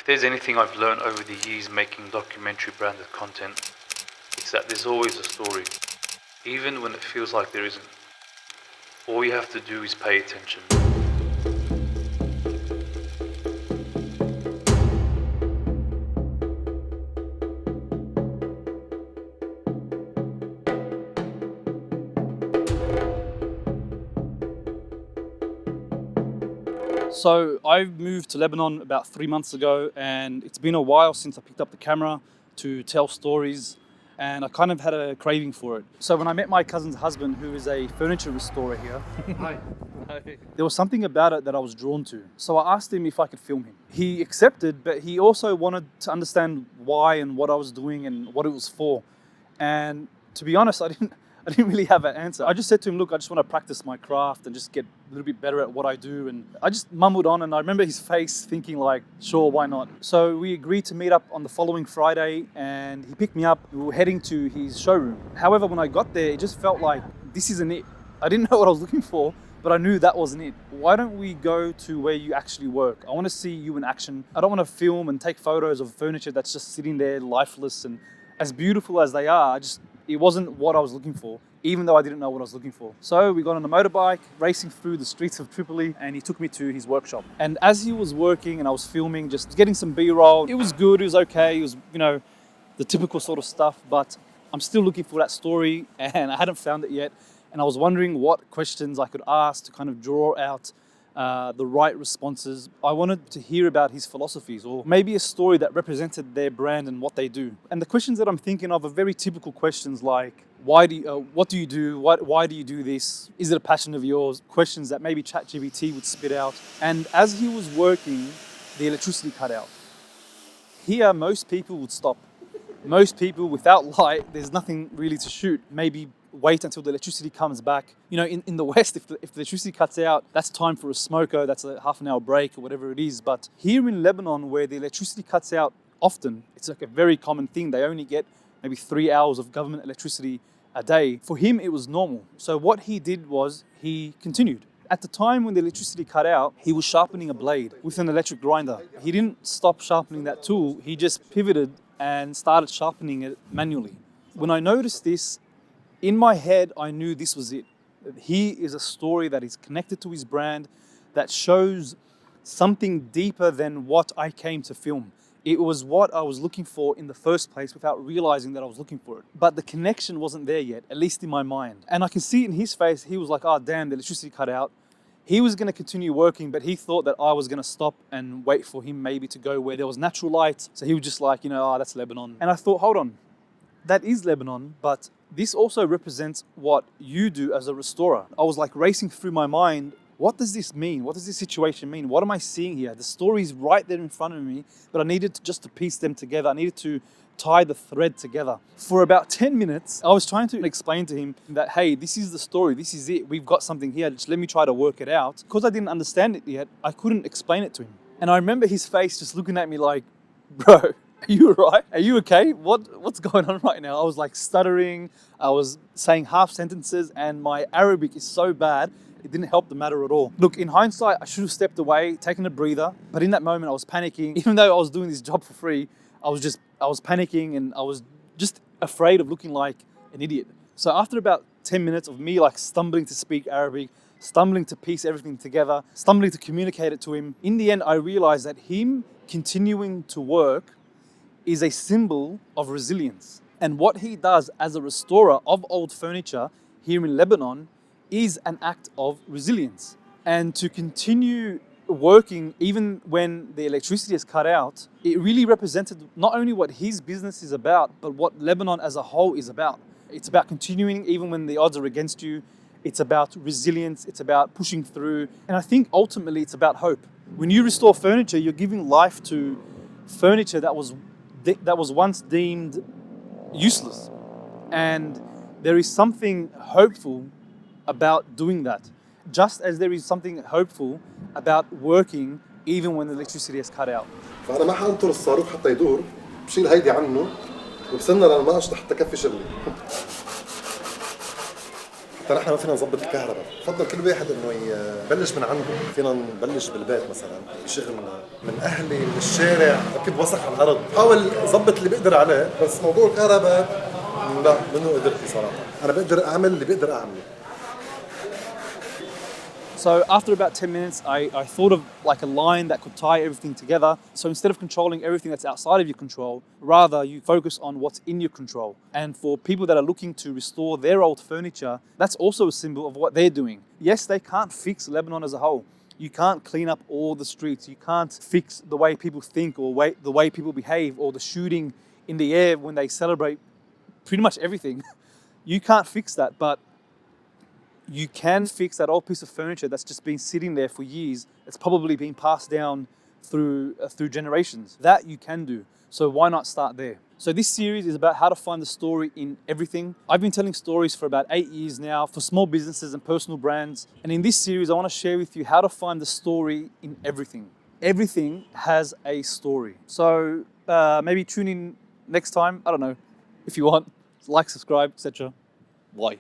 If there's anything I've learned over the years making documentary branded content, it's that there's always a story, even when it feels like there isn't. All you have to do is pay attention. So I moved to Lebanon about 3 months ago, and it's been a while since I picked up the camera to tell stories, and I kind of had a craving for it. So when I met my cousin's husband, who is a furniture restorer here, Hi. there was something about it that I was drawn to. So I asked him if I could film him. He accepted, but he also wanted to understand why and what I was doing and what it was for. And to be honest, I didn't really have an answer. I just said to him, look, I just want to practice my craft and just get a little bit better at what I do. And I just mumbled on, and I remember his face thinking like, sure, why not? So we agreed to meet up on the following Friday, and he picked me up. We were heading to his showroom. However, when I got there, it just felt like this isn't it. I didn't know what I was looking for, but I knew that wasn't it. Why don't we go to where you actually work? I want to see you in action. I don't want to film and take photos of furniture that's just sitting there lifeless, and as beautiful as they are, it wasn't what I was looking for, even though I didn't know what I was looking for. So we got on a motorbike, racing through the streets of Tripoli, and he took me to his workshop. And as he was working and I was filming, just getting some B-roll, it was good, it was okay, it was, the typical sort of stuff, but I'm still looking for that story, and I hadn't found it yet. And I was wondering what questions I could ask to kind of draw out the right responses. I wanted to hear about his philosophies, or maybe a story that represented their brand and what they do. And the questions that I'm thinking of are very typical questions like, what do you do? Why do you do this? Is it a passion of yours? Questions that maybe ChatGPT would spit out. And as he was working, the electricity cut out. Here, most people would stop. Most people, without light, there's nothing really to shoot. Maybe wait until the electricity comes back. In the West, if the electricity cuts out, that's time for a smoker, that's a half an hour break or whatever it is. But here in Lebanon, where the electricity cuts out often, it's like a very common thing. They only get maybe 3 hours of government electricity a day. For him, it was normal. So what he did was he continued. At the time when the electricity cut out, he was sharpening a blade with an electric grinder. He didn't stop sharpening that tool, he just pivoted and started sharpening it manually. When I noticed this, in my head, I knew this was it. He is a story that is connected to his brand, that shows something deeper than what I came to film. It was what I was looking for in the first place without realizing that I was looking for it. But the connection wasn't there yet, at least in my mind. And I can see it in his face, he was like, oh damn, the electricity cut out. He was gonna continue working, but he thought that I was gonna stop and wait for him maybe to go where there was natural light. So he was just like, that's Lebanon. And I thought, hold on, that is Lebanon, but this also represents what you do as a restorer. I was like racing through my mind, what does this mean? What does this situation mean? What am I seeing here? The story's right there in front of me, but I needed just to piece them together. I needed to tie the thread together. For about 10 minutes, I was trying to explain to him that, hey, this is the story, this is it. We've got something here, just let me try to work it out. Because I didn't understand it yet, I couldn't explain it to him. And I remember his face just looking at me like, bro, are you all right? Are you okay? What's going on right now? I was like stuttering, I was saying half sentences, and my Arabic is so bad, it didn't help the matter at all. Look, in hindsight, I should have stepped away, taken a breather, but in that moment I was panicking. Even though I was doing this job for free, I was panicking, and I was just afraid of looking like an idiot. So after about 10 minutes of me like stumbling to speak Arabic, stumbling to piece everything together, stumbling to communicate it to him, in the end I realized that him continuing to work is a symbol of resilience. And what he does as a restorer of old furniture here in Lebanon is an act of resilience. And to continue working even when the electricity is cut out, it really represented not only what his business is about, but what Lebanon as a whole is about. It's about continuing even when the odds are against you. It's about resilience, it's about pushing through. And I think ultimately it's about hope. When you restore furniture, you're giving life to furniture that was once deemed useless. And there is something hopeful about doing that. Just as there is something hopeful about working even when the electricity is cut out. فأنا ما حانطر الصاروخ حتى يدور، بشيل هيدي عنه وبسنها للنقش حتى كفي شغلي. حتى نحن ما فينا نظبط الكهرباء، بفضل كل واحد انه يبلش من عنده، فينا نبلش بالبيت مثلا بشغلنا، من اهلي، من الشارع، اكيد وسخ على الارض، حاول ظبط اللي بقدر عليه، بس موضوع الكهرباء لا منه قدرتي صراحه، انا بقدر اعمل اللي بقدر اعمله. So after about 10 minutes, I thought of like a line that could tie everything together. So instead of controlling everything that's outside of your control, rather you focus on what's in your control. And for people that are looking to restore their old furniture, that's also a symbol of what they're doing. Yes, they can't fix Lebanon as a whole. You can't clean up all the streets. You can't fix the way people think or the way people behave or the shooting in the air when they celebrate pretty much everything. You can't fix that, but you can fix that old piece of furniture that's just been sitting there for years. It's probably been passed down through generations. That you can do. So why not start there? So this series is about how to find the story in everything. I've been telling stories for about 8 years now for small businesses and personal brands. And in this series, I want to share with you how to find the story in everything. Everything has a story. So maybe tune in next time. I don't know if you want. Like, subscribe, etc. Why?